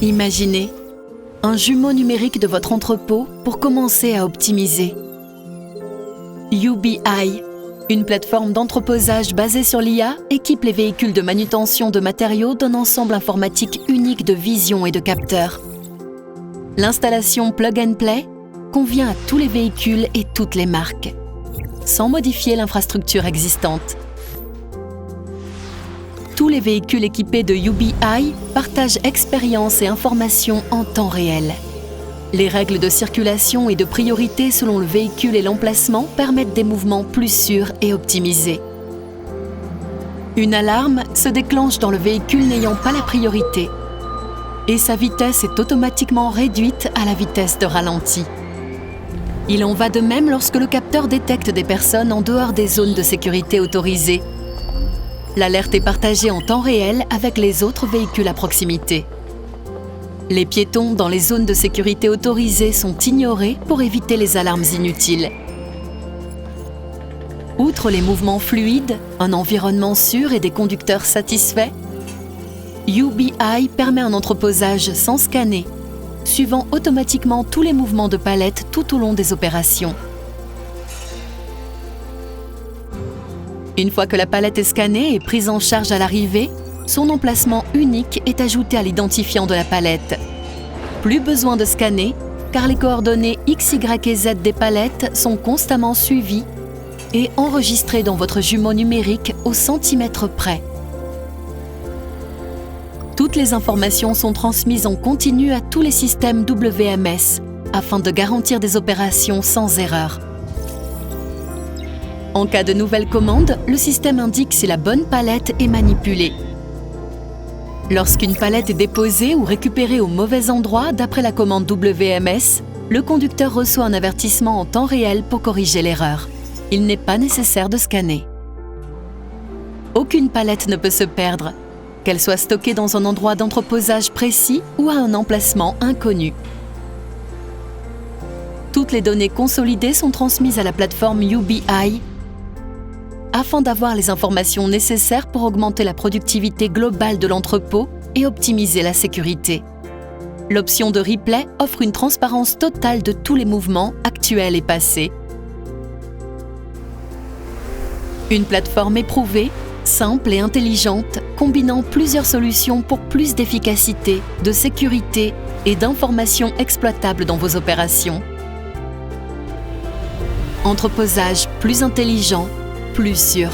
Imaginez un jumeau numérique de votre entrepôt pour commencer à optimiser. UBI, une plateforme d'entreposage basée sur l'IA, équipe les véhicules de manutention de matériaux d'un ensemble informatique unique de vision et de capteurs. L'installation Plug and Play convient à tous les véhicules et toutes les marques, sans modifier l'infrastructure existante. Tous les véhicules équipés de UBI partagent expérience et informations en temps réel. Les règles de circulation et de priorité selon le véhicule et l'emplacement permettent des mouvements plus sûrs et optimisés. Une alarme se déclenche dans le véhicule n'ayant pas la priorité et sa vitesse est automatiquement réduite à la vitesse de ralenti. Il en va de même lorsque le capteur détecte des personnes en dehors des zones de sécurité autorisées. L'alerte est partagée en temps réel avec les autres véhicules à proximité. Les piétons dans les zones de sécurité autorisées sont ignorés pour éviter les alarmes inutiles. Outre les mouvements fluides, un environnement sûr et des conducteurs satisfaits, UBI permet un entreposage sans scanner, suivant automatiquement tous les mouvements de palette tout au long des opérations. Une fois que la palette est scannée et prise en charge à l'arrivée, son emplacement unique est ajouté à l'identifiant de la palette. Plus besoin de scanner, car les coordonnées X, Y et Z des palettes sont constamment suivies et enregistrées dans votre jumeau numérique au centimètre près. Toutes les informations sont transmises en continu à tous les systèmes WMS afin de garantir des opérations sans erreur. En cas de nouvelle commande, le système indique si la bonne palette est manipulée. Lorsqu'une palette est déposée ou récupérée au mauvais endroit d'après la commande WMS, le conducteur reçoit un avertissement en temps réel pour corriger l'erreur. Il n'est pas nécessaire de scanner. Aucune palette ne peut se perdre, qu'elle soit stockée dans un endroit d'entreposage précis ou à un emplacement inconnu. Toutes les données consolidées sont transmises à la plateforme UBI afin d'avoir les informations nécessaires pour augmenter la productivité globale de l'entrepôt et optimiser la sécurité. L'option de replay offre une transparence totale de tous les mouvements actuels et passés. Une plateforme éprouvée, simple et intelligente, combinant plusieurs solutions pour plus d'efficacité, de sécurité et d'informations exploitables dans vos opérations. Entreposage plus intelligent, plus sûr.